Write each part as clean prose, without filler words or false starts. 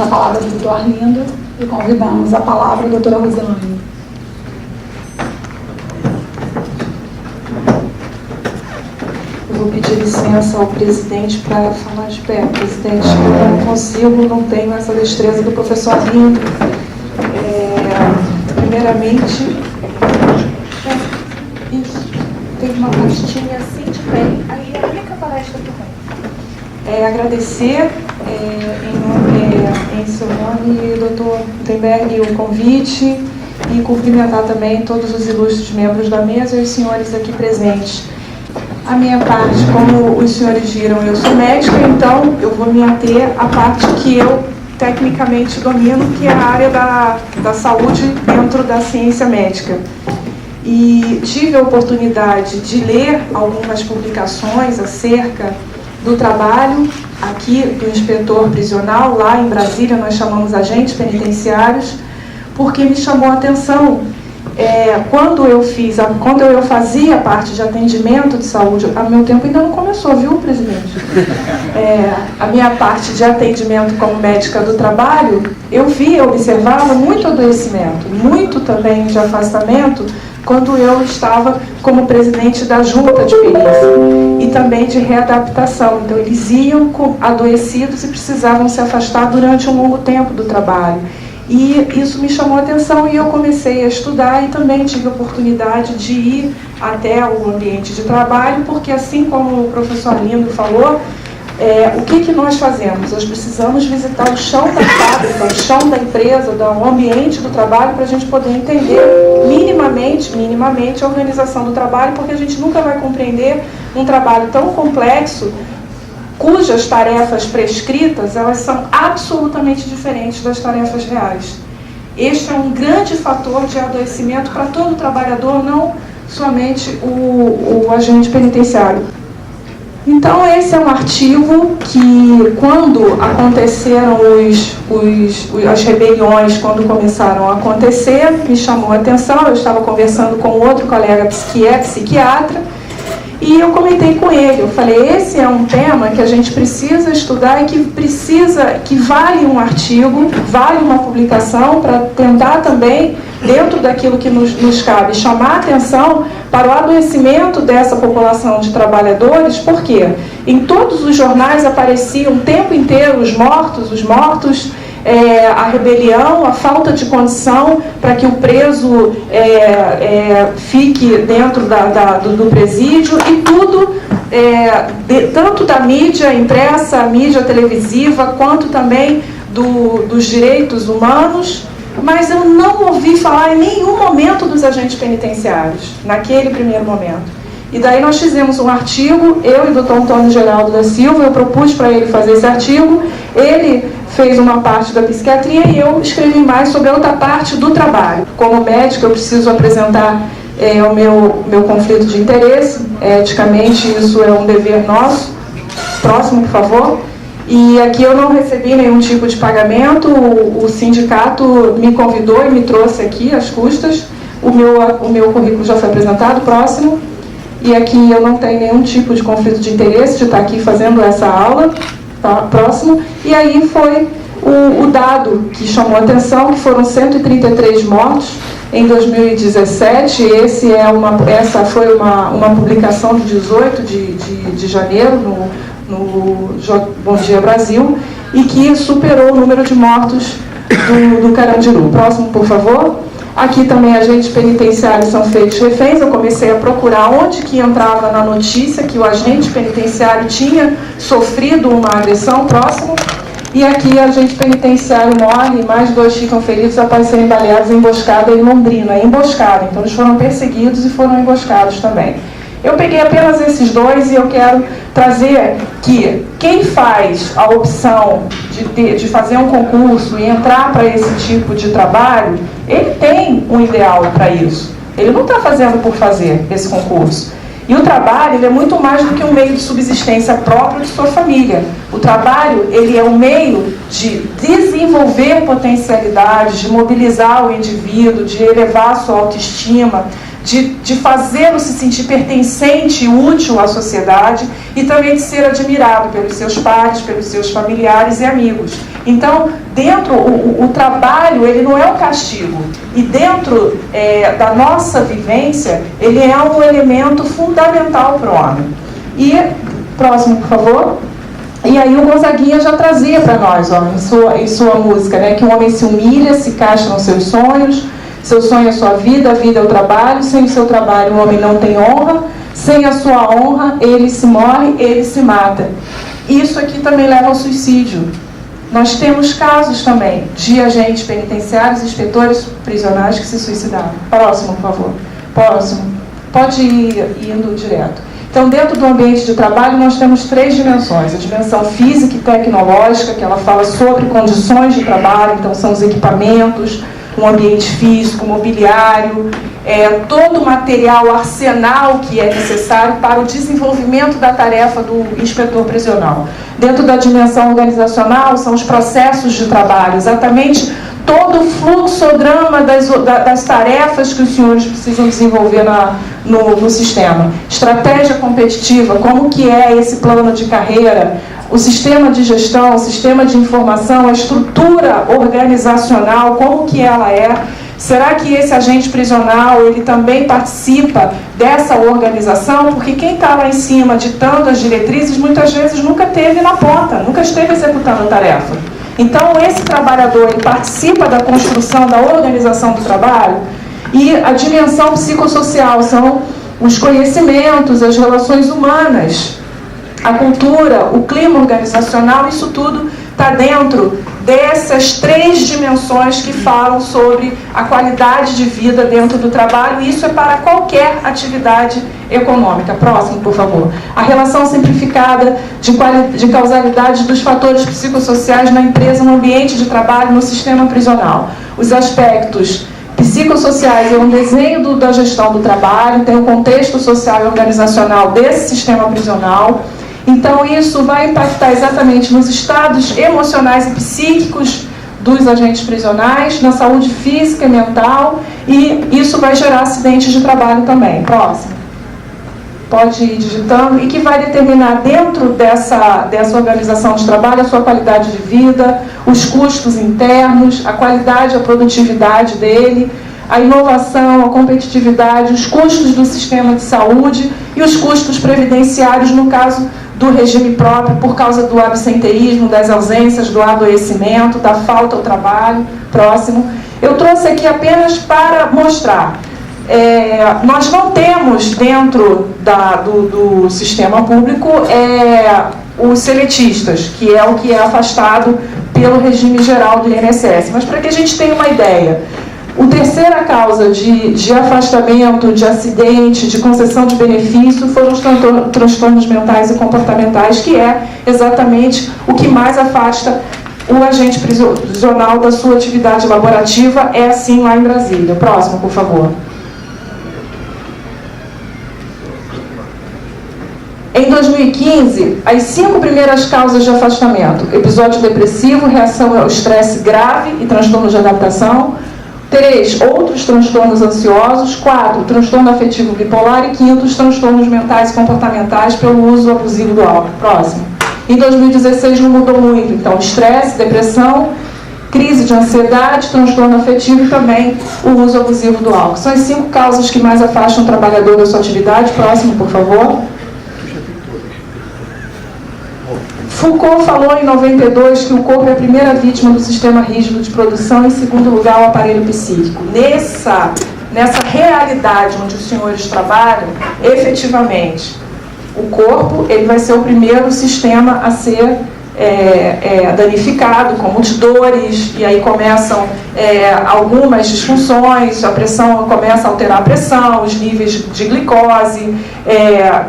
a palavra do doutor Arlindo e convidamos a palavra da doutora Rosilane. Eu vou pedir licença ao presidente para falar de pé. Presidente, eu não consigo, não tenho essa destreza do professor Arlindo. Primeiramente, isso, tem uma pastinha assim de pé, aí é a única palestra que tem. Agradecer em seu nome, doutor Gutenberg, o convite e cumprimentar também todos os ilustres membros da mesa e os senhores aqui presentes. A minha parte, como os senhores viram, eu sou médica, então eu vou me ater à parte que eu tecnicamente domino, que é a área da saúde dentro da ciência médica. E tive a oportunidade de ler algumas publicações acerca do trabalho aqui do inspetor prisional, lá em Brasília, nós chamamos agentes penitenciários, porque me chamou a atenção. Quando eu fazia parte de atendimento de saúde, meu tempo ainda não começou, viu, presidente? A minha parte de atendimento como médica do trabalho, eu observava muito adoecimento, muito também de afastamento, quando eu estava como presidente da junta de perícia e também de readaptação. Então, eles iam adoecidos e precisavam se afastar durante um longo tempo do trabalho. E isso me chamou a atenção e eu comecei a estudar e também tive a oportunidade de ir até o ambiente de trabalho, porque assim como o professor Arlindo falou, o que nós fazemos? Nós precisamos visitar o chão da fábrica, o chão da empresa, o ambiente do trabalho, para a gente poder entender minimamente a organização do trabalho, porque a gente nunca vai compreender um trabalho tão complexo, cujas tarefas prescritas, elas são absolutamente diferentes das tarefas reais. Este é um grande fator de adoecimento para todo trabalhador, não somente o agente penitenciário. Então, esse é um artigo que, quando aconteceram as rebeliões, quando começaram a acontecer, me chamou a atenção. Eu estava conversando com outro colega que é psiquiatra, e eu comentei com ele, eu falei, esse é um tema que a gente precisa estudar e que vale um artigo, vale uma publicação para tentar também, dentro daquilo que nos cabe, chamar a atenção para o adoecimento dessa população de trabalhadores, porque em todos os jornais apareciam o tempo inteiro os mortos, a rebelião, a falta de condição para que o preso fique dentro do presídio e tudo, tanto da mídia impressa, mídia televisiva, quanto também dos direitos humanos, mas eu não ouvi falar em nenhum momento dos agentes penitenciários, naquele primeiro momento. E daí nós fizemos um artigo, eu e o doutor Antônio Geraldo da Silva, eu propus para ele fazer esse artigo, ele fez uma parte da psiquiatria e eu escrevi mais sobre a outra parte do trabalho. Como médico, eu preciso apresentar o meu conflito de interesse, eticamente isso é um dever nosso. Próximo, por favor. E aqui eu não recebi nenhum tipo de pagamento, o sindicato me convidou e me trouxe aqui às custas, o meu currículo já foi apresentado. Próximo. E aqui eu não tenho nenhum tipo de conflito de interesse de estar aqui fazendo essa aula. Tá? Próximo. E aí foi o dado que chamou a atenção, que foram 133 mortos em 2017. Essa foi uma publicação de 18 de janeiro no Bom Dia Brasil, e que superou o número de mortos do Carandiru. Próximo, por favor. Aqui também agentes penitenciários são feitos reféns. Eu comecei a procurar onde que entrava na notícia que o agente penitenciário tinha sofrido uma agressão. Próximo. E aqui agente penitenciário morre e mais 2 ficam feridos após serem baleados em emboscada em Londrina. Emboscada, então eles foram perseguidos e foram emboscados também. Eu peguei apenas esses 2 e eu quero trazer que quem faz a opção de fazer um concurso e entrar para esse tipo de trabalho, ele tem um ideal para isso. Ele não está fazendo por fazer esse concurso. E o trabalho, ele é muito mais do que um meio de subsistência próprio de sua família. O trabalho, ele é um meio de desenvolver potencialidades, de mobilizar o indivíduo, de elevar a sua autoestima, de fazê-lo se sentir pertencente e útil à sociedade e também de ser admirado pelos seus pares, pelos seus familiares e amigos. Então, dentro, o trabalho, ele não é um castigo. E dentro da nossa vivência, ele é um elemento fundamental para o homem. E, próximo, por favor. E aí o Gonzaguinha já trazia para nós, ó, em sua música, né, que o homem se humilha, se castra nos seus sonhos, seu sonho é sua vida, a vida é o trabalho, sem o seu trabalho o homem não tem honra, sem a sua honra ele se morre, ele se mata. Isso aqui também leva ao suicídio. Nós temos casos também de agentes penitenciários, inspetores prisionais que se suicidaram. Próximo, por favor. Próximo. Pode ir indo direto. Então, dentro do ambiente de trabalho, nós temos 3 dimensões. A dimensão física e tecnológica, que ela fala sobre condições de trabalho, então são os equipamentos, um ambiente físico, mobiliário, todo o material, arsenal que é necessário para o desenvolvimento da tarefa do inspetor prisional. Dentro da dimensão organizacional, são os processos de trabalho, exatamente todo o fluxograma das tarefas que os senhores precisam desenvolver no sistema. Estratégia competitiva, como que é esse plano de carreira, o sistema de gestão, o sistema de informação, a estrutura organizacional, como que ela é. Será que esse agente prisional, ele também participa dessa organização? Porque quem está lá em cima ditando as diretrizes, muitas vezes nunca esteve na ponta, nunca esteve executando a tarefa. Então, esse trabalhador, ele participa da construção, da organização do trabalho. E a dimensão psicossocial são os conhecimentos, as relações humanas, a cultura, o clima organizacional, isso tudo está dentro dessas 3 dimensões que falam sobre a qualidade de vida dentro do trabalho, e isso é para qualquer atividade econômica. Próximo, por favor. A relação simplificada de causalidade dos fatores psicossociais na empresa, no ambiente de trabalho, no sistema prisional. Os aspectos psicossociais é um desenho da gestão do trabalho, tem o contexto social e organizacional desse sistema prisional. Então, isso vai impactar exatamente nos estados emocionais e psíquicos dos agentes prisionais, na saúde física e mental, e isso vai gerar acidentes de trabalho também. Próximo. Pode ir digitando. E que vai determinar dentro dessa organização de trabalho a sua qualidade de vida, os custos internos, a qualidade, a produtividade dele, a inovação, a competitividade, os custos do sistema de saúde e os custos previdenciários no caso do regime próprio, por causa do absenteísmo, das ausências, do adoecimento, da falta ao trabalho. Próximo. Eu trouxe aqui apenas para mostrar. Nós não temos dentro do sistema público os seletistas, que é o que é afastado pelo regime geral do INSS. Mas para que a gente tenha uma ideia, a terceira causa de afastamento, de acidente, de concessão de benefício foram os transtornos mentais e comportamentais, que é exatamente o que mais afasta o agente prisional da sua atividade laborativa, é assim lá em Brasília. Próximo, por favor. Em 2015, as 5 primeiras causas de afastamento: episódio depressivo, reação ao estresse grave e transtorno de adaptação. 3, outros transtornos ansiosos. 4, transtorno afetivo bipolar. E 5, os transtornos mentais e comportamentais pelo uso abusivo do álcool. Próximo. Em 2016 não mudou muito. Então, estresse, depressão, crise de ansiedade, transtorno afetivo e também o uso abusivo do álcool. São as 5 causas que mais afastam o trabalhador da sua atividade. Próximo, por favor. Foucault falou em 92 que o corpo é a primeira vítima do sistema rígido de produção e, em segundo lugar, o aparelho psíquico. Nessa realidade onde os senhores trabalham, efetivamente, o corpo ele vai ser o primeiro sistema a ser danificado, com muitas dores, e aí começam algumas disfunções, a pressão começa a alterar a pressão, os níveis de glicose,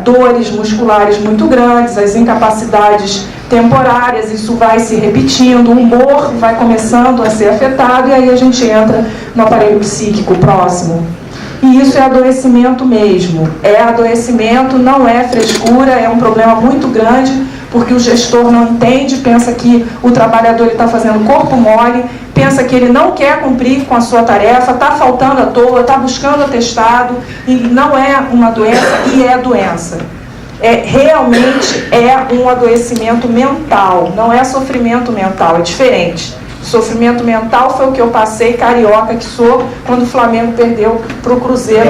dores musculares muito grandes, as incapacidades temporárias, isso vai se repetindo, o humor vai começando a ser afetado, e aí a gente entra no aparelho psíquico. Próximo. E isso é adoecimento mesmo, é adoecimento, não é frescura, é um problema muito grande, porque o gestor não entende, pensa que o trabalhador está fazendo corpo mole, pensa que ele não quer cumprir com a sua tarefa, está faltando à toa, está buscando atestado, e não é uma doença, e é doença. realmente é um adoecimento mental, não é sofrimento mental, é diferente. Sofrimento mental foi o que eu passei, carioca que sou, quando o Flamengo perdeu para o Cruzeiro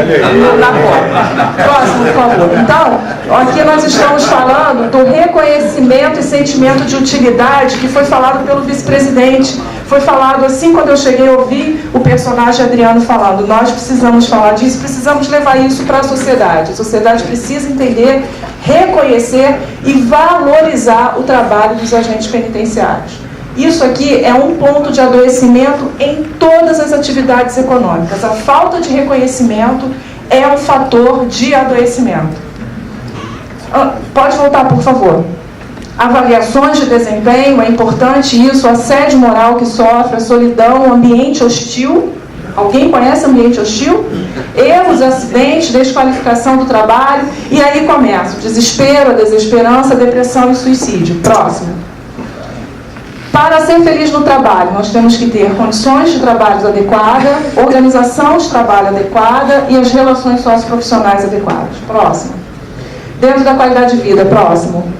na Copa. Próximo, por favor. Então, aqui nós estamos falando do reconhecimento e sentimento de utilidade que foi falado pelo vice-presidente. Foi falado assim, quando eu cheguei a ouvir o personagem Adriano falando. Nós precisamos falar disso, precisamos levar isso para a sociedade. A sociedade precisa entender, reconhecer e valorizar o trabalho dos agentes penitenciários. Isso aqui é um ponto de adoecimento em todas as atividades econômicas. A falta de reconhecimento é um fator de adoecimento. Pode voltar, por favor. Avaliações de desempenho, é importante isso, assédio moral que sofre, a solidão, ambiente hostil. Alguém conhece ambiente hostil? Erros, acidentes, desqualificação do trabalho. E aí começa o desespero, a desesperança, a depressão e suicídio. Próximo. Para ser feliz no trabalho, nós temos que ter condições de trabalho adequadas, organização de trabalho adequada e as relações socioprofissionais adequadas. Próximo. Dentro da qualidade de vida, próximo.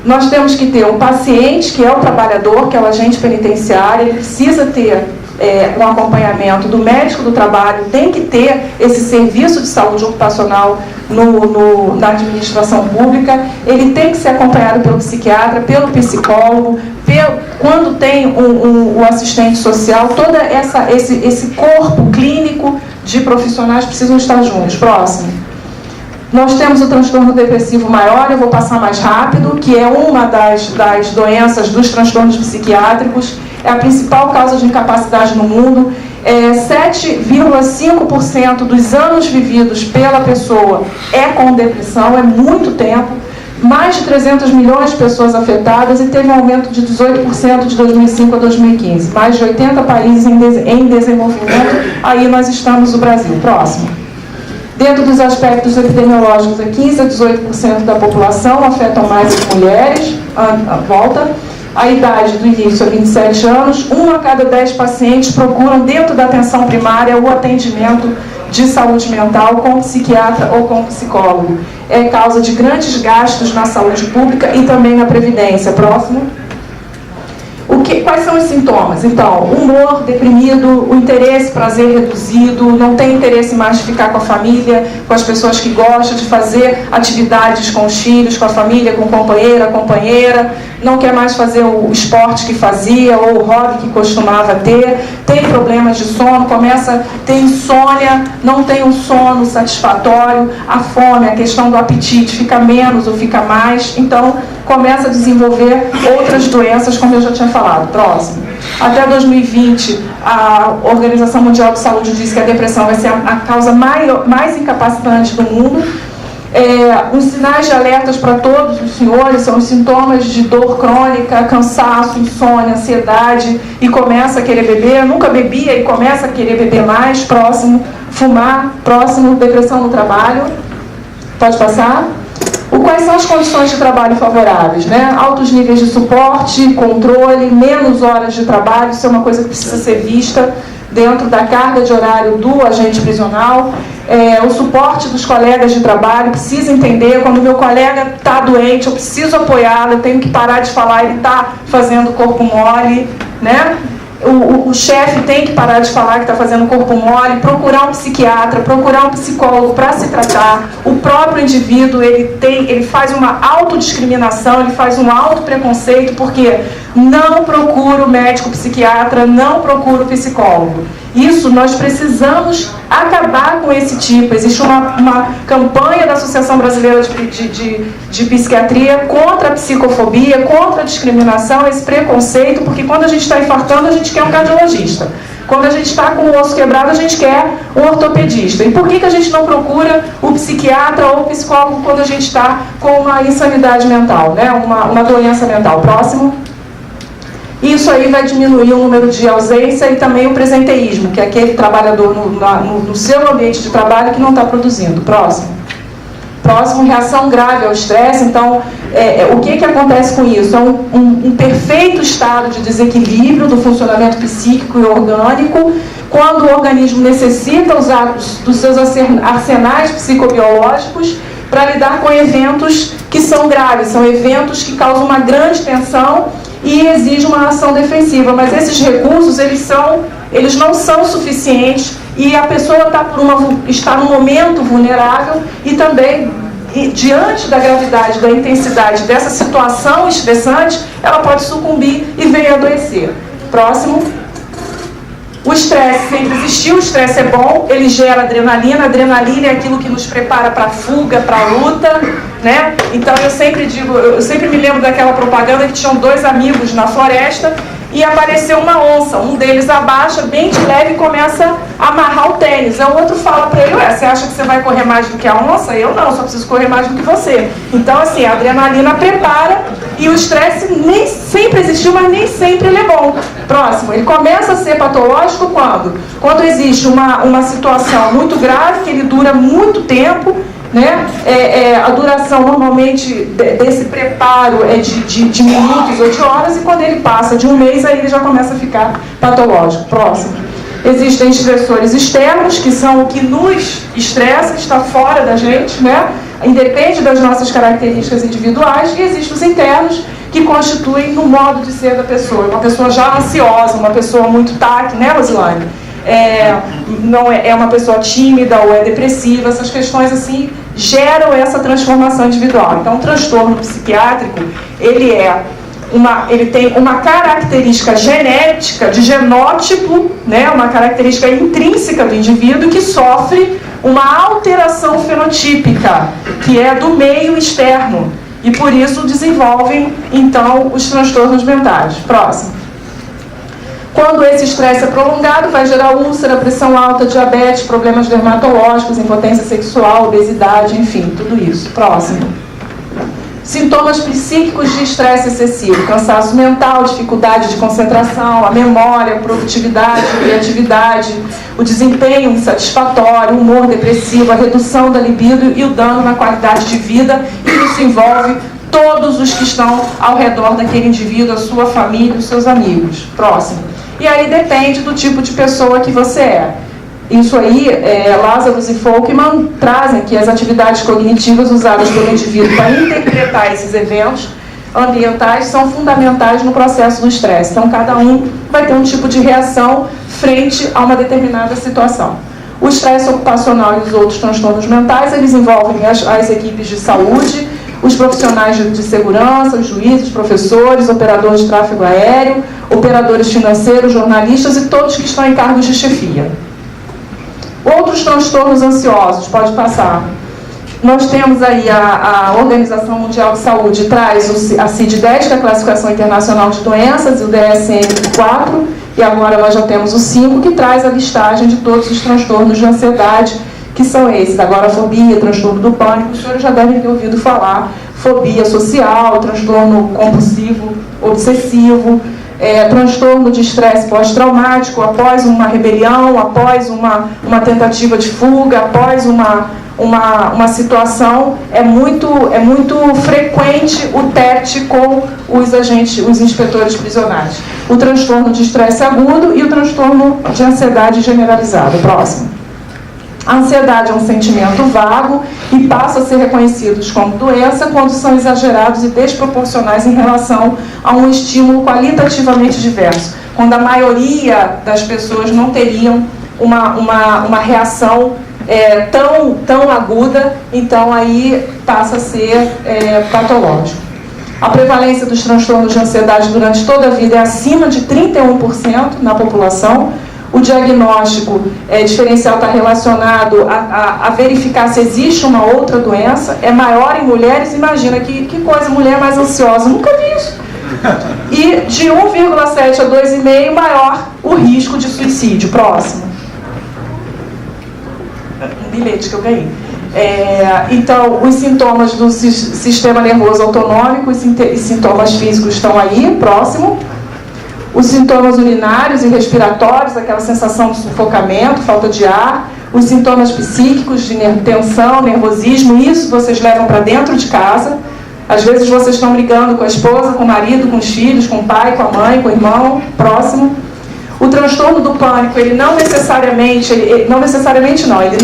Nós temos que ter um paciente, que é o trabalhador, que é o agente penitenciário, ele precisa ter um acompanhamento do médico do trabalho, tem que ter esse serviço de saúde ocupacional na administração pública, ele tem que ser acompanhado pelo psiquiatra, pelo psicólogo, quando tem o assistente social, todo esse corpo clínico de profissionais precisam estar juntos. Próximo. Nós temos o transtorno depressivo maior, eu vou passar mais rápido, que é uma das doenças dos transtornos psiquiátricos, é a principal causa de incapacidade no mundo. 7,5% dos anos vividos pela pessoa é com depressão, é muito tempo. Mais de 300 milhões de pessoas afetadas e teve um aumento de 18% de 2005 a 2015. Mais de 80 países em desenvolvimento, aí nós estamos no Brasil. Próximo. Dentro dos aspectos epidemiológicos, 15% a 18% da população afetam mais as mulheres. Volta. A idade do início a 27 anos, 1 a cada 10 pacientes procuram dentro da atenção primária o atendimento de saúde mental com psiquiatra ou com psicólogo. É causa de grandes gastos na saúde pública e também na previdência. Próximo. Quais são os sintomas? Então, humor deprimido, o interesse, prazer reduzido, não tem interesse mais de ficar com a família, com as pessoas que gostam de fazer atividades com os filhos, com a família, com o companheira, não quer mais fazer o esporte que fazia ou o hobby que costumava ter, tem problemas de sono, começa a ter insônia, não tem um sono satisfatório, a fome, a questão do apetite fica menos ou fica mais, então começa a desenvolver outras doenças, como eu já tinha falado. Próximo. Até 2020, a Organização Mundial de Saúde disse que a depressão vai ser a causa mais incapacitante do mundo. Os sinais de alertas para todos os senhores são os sintomas de dor crônica, cansaço, insônia, ansiedade, e começa a querer beber, nunca bebia e começa a querer beber mais. Próximo. Fumar. Próximo. Depressão no trabalho. Pode passar. Quais são as condições de trabalho favoráveis? Né? Altos níveis de suporte, controle, menos horas de trabalho, isso é uma coisa que precisa ser vista dentro da carga de horário do agente prisional. O suporte dos colegas de trabalho, precisa entender, quando o meu colega está doente, eu preciso apoiá-lo, eu tenho que parar de falar, ele está fazendo corpo mole, né? O chefe tem que parar de falar que está fazendo corpo mole, procurar um psiquiatra, procurar um psicólogo para se tratar. O próprio indivíduo, ele faz uma autodiscriminação, ele faz um autopreconceito, porque não procura o médico psiquiatra, não procura o psicólogo. Isso, nós precisamos acabar com esse tipo. Existe uma campanha da Associação Brasileira de Psiquiatria contra a psicofobia, contra a discriminação, esse preconceito, porque quando a gente está infartando, a gente quer um cardiologista. Quando a gente está com o osso quebrado, a gente quer um ortopedista. E por que a gente não procura o psiquiatra ou o psicólogo quando a gente está com uma insanidade mental, né? uma doença mental? Próximo. Isso aí vai diminuir o número de ausência e também o presenteísmo, que é aquele trabalhador no seu ambiente de trabalho que não está produzindo. Próximo. Próximo, reação grave ao estresse. Então, o que acontece com isso? É um perfeito estado de desequilíbrio do funcionamento psíquico e orgânico, quando o organismo necessita usar dos seus arsenais psicobiológicos para lidar com eventos que são graves, são eventos que causam uma grande tensão e exigem uma ação defensiva. Mas esses recursos, eles não são suficientes e a pessoa está num momento vulnerável e também, diante da gravidade, da intensidade dessa situação estressante, ela pode sucumbir e vir a adoecer. Próximo. O estresse sempre existiu, o estresse é bom, ele gera adrenalina, a adrenalina é aquilo que nos prepara para a fuga, para a luta, né? Então eu sempre me lembro daquela propaganda que tinham dois amigos na floresta e apareceu uma onça, um deles abaixa bem de leve e começa a amarrar o tênis, o outro fala para ele, você acha que você vai correr mais do que a onça? Eu não, só preciso correr mais do que você. Então assim, a adrenalina prepara e o estresse nem sempre existiu, mas nem sempre ele é bom. Próximo, ele começa a ser patológico quando existe uma situação muito grave, que ele dura muito tempo, né? A duração normalmente desse preparo é de minutos ou de horas, e quando ele passa de um mês, aí ele já começa a ficar patológico. Próximo. Existem estressores externos, que são o que nos estressa, que está fora da gente, né? Independe das nossas características individuais, e existem os internos, que constituem no modo de ser da pessoa. Uma pessoa já ansiosa, uma pessoa muito TAC, né, Rosilane? Não é uma pessoa tímida ou é depressiva, essas questões assim geram essa transformação individual. Então, o transtorno psiquiátrico, ele tem uma característica genética, de genótipo, né, uma característica intrínseca do indivíduo que sofre uma alteração fenotípica, que é do meio externo, e por isso desenvolvem, então, os transtornos mentais. Próximo. Quando esse estresse é prolongado, vai gerar úlcera, pressão alta, diabetes, problemas dermatológicos, impotência sexual, obesidade, enfim, tudo isso. Próximo. Sintomas psíquicos de estresse excessivo: cansaço mental, dificuldade de concentração, a memória, a produtividade, a criatividade, o desempenho insatisfatório, o humor depressivo, a redução da libido e o dano na qualidade de vida. E isso envolve todos os que estão ao redor daquele indivíduo, a sua família, os seus amigos. Próximo. E aí depende do tipo de pessoa que você é. Isso aí, Lazarus e Folkman trazem que as atividades cognitivas usadas pelo indivíduo para interpretar esses eventos ambientais são fundamentais no processo do estresse. Então, cada um vai ter um tipo de reação frente a uma determinada situação. O estresse ocupacional e os outros transtornos mentais, eles envolvem as equipes de saúde, os profissionais de segurança, os juízes, professores, operadores de tráfego aéreo, operadores financeiros, jornalistas e todos que estão em cargos de chefia. Outros transtornos ansiosos, pode passar. Nós temos aí a Organização Mundial de Saúde, traz a CID-10, que é a Classificação Internacional de Doenças, e o DSM-4, e agora nós já temos o 5, que traz a listagem de todos os transtornos de ansiedade, que são esses: agorafobia, transtorno do pânico, os senhores já devem ter ouvido falar, fobia social, transtorno compulsivo obsessivo, transtorno de estresse pós-traumático, após uma rebelião, após uma tentativa de fuga, após uma situação. É muito frequente o TET com os inspetores prisionais. O transtorno de estresse agudo e o transtorno de ansiedade generalizada. Próximo. A ansiedade é um sentimento vago e passa a ser reconhecidos como doença quando são exagerados e desproporcionais em relação a um estímulo qualitativamente diverso, quando a maioria das pessoas não teriam uma reação tão aguda, então aí passa a ser patológico. A prevalência dos transtornos de ansiedade durante toda a vida é acima de 31% na população. O diagnóstico diferencial está relacionado a verificar se existe uma outra doença, é maior em mulheres. Imagina que coisa, mulher mais ansiosa, nunca vi isso. E de 1,7 a 2,5 maior o risco de suicídio. Próximo. Um bilhete que eu ganhei. Então, os sintomas do sistema nervoso autonômico e sintomas físicos estão aí. Próximo. Os sintomas urinários e respiratórios, aquela sensação de sufocamento, falta de ar. Os sintomas psíquicos de tensão, nervosismo, isso vocês levam para dentro de casa. Às vezes vocês estão brigando com a esposa, com o marido, com os filhos, com o pai, com a mãe, com o irmão. Próximo. O transtorno do pânico, ele não necessariamente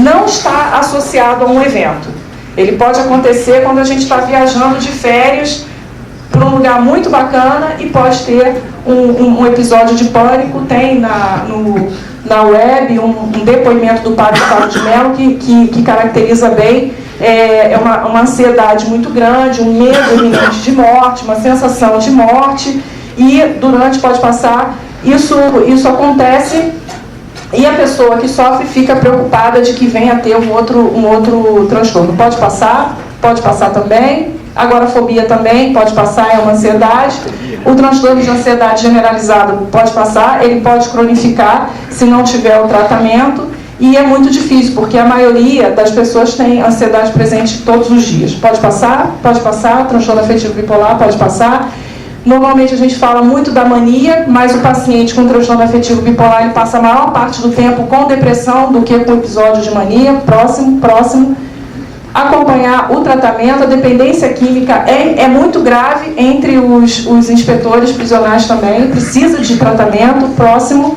não está associado a um evento. Ele pode acontecer quando a gente está viajando de férias para um lugar muito bacana e pode ter um episódio de pânico. Tem na web um depoimento do padre Fábio de Mello que caracteriza bem uma ansiedade muito grande, um medo iminente de morte, uma sensação de morte, e pode passar, isso acontece, e a pessoa que sofre fica preocupada de que venha a ter um outro transtorno. Pode passar também. Agorafobia também pode passar, é uma ansiedade. O transtorno de ansiedade generalizado pode passar, ele pode cronificar se não tiver o tratamento, e é muito difícil, porque a maioria das pessoas tem ansiedade presente todos os dias. Pode passar, transtorno afetivo bipolar pode passar. Normalmente a gente fala muito da mania, mas o paciente com transtorno afetivo bipolar, ele passa a maior parte do tempo com depressão do que com episódio de mania. Próximo. Acompanhar o tratamento. A dependência química é muito grave entre os inspetores prisionais também, precisa de tratamento. Próximo.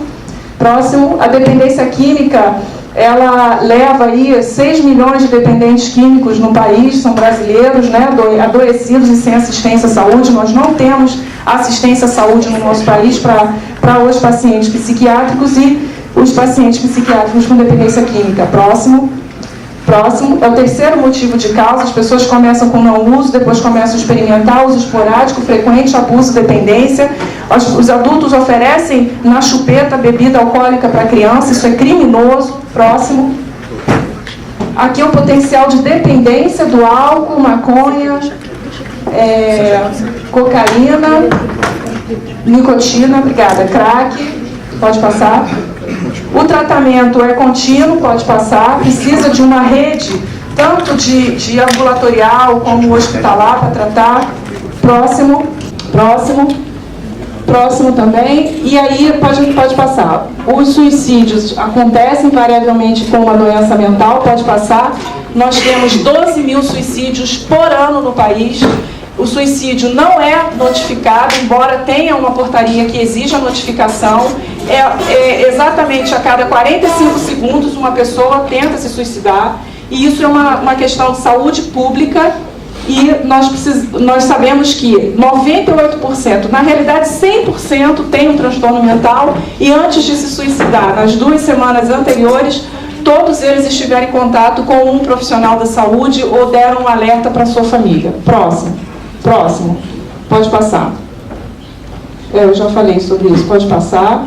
A dependência química, ela leva aí 6 milhões de dependentes químicos no país, são brasileiros, né, adoecidos e sem assistência à saúde. Nós não temos assistência à saúde no nosso país para os pacientes psiquiátricos e os pacientes psiquiátricos com dependência química. Próximo, é o terceiro motivo de causa. As pessoas começam com não uso, depois começam a experimentar uso esporádico, frequente, abuso, dependência. Os adultos oferecem na chupeta bebida alcoólica para criança, isso é criminoso. Próximo. Aqui é o potencial de dependência do álcool, maconha, cocaína, nicotina, obrigada, crack. Pode passar. O tratamento é contínuo, pode passar, precisa de uma rede, tanto de ambulatorial como hospitalar para tratar. Próximo também, e aí pode passar. Os suicídios acontecem variavelmente com uma doença mental, pode passar. Nós temos 12 mil suicídios por ano no país. O suicídio não é notificado, embora tenha uma portaria que exija a notificação. Exatamente a cada 45 segundos uma pessoa tenta se suicidar, e isso é uma questão de saúde pública, e nós sabemos que 98%, na realidade 100% tem um transtorno mental, e antes de se suicidar, nas 2 semanas anteriores, todos eles estiveram em contato com um profissional da saúde ou deram um alerta para a sua família. Próximo. Pode passar. Eu já falei sobre isso. Pode passar.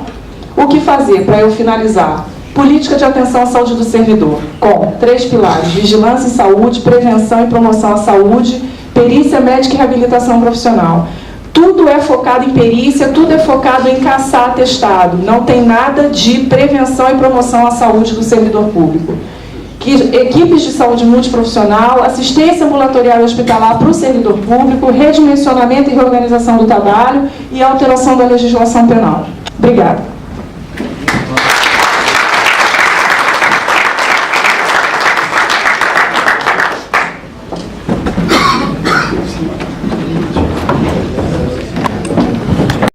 O que fazer para eu finalizar? Política de atenção à saúde do servidor, com 3 pilares: vigilância em saúde, prevenção e promoção à saúde, perícia médica e reabilitação profissional. Tudo é focado em perícia, tudo é focado em caçar atestado. Não tem nada de prevenção e promoção à saúde do servidor público. Equipes de saúde multiprofissional, assistência ambulatorial e hospitalar para o servidor público, redimensionamento e reorganização do trabalho e alteração da legislação penal. Obrigada.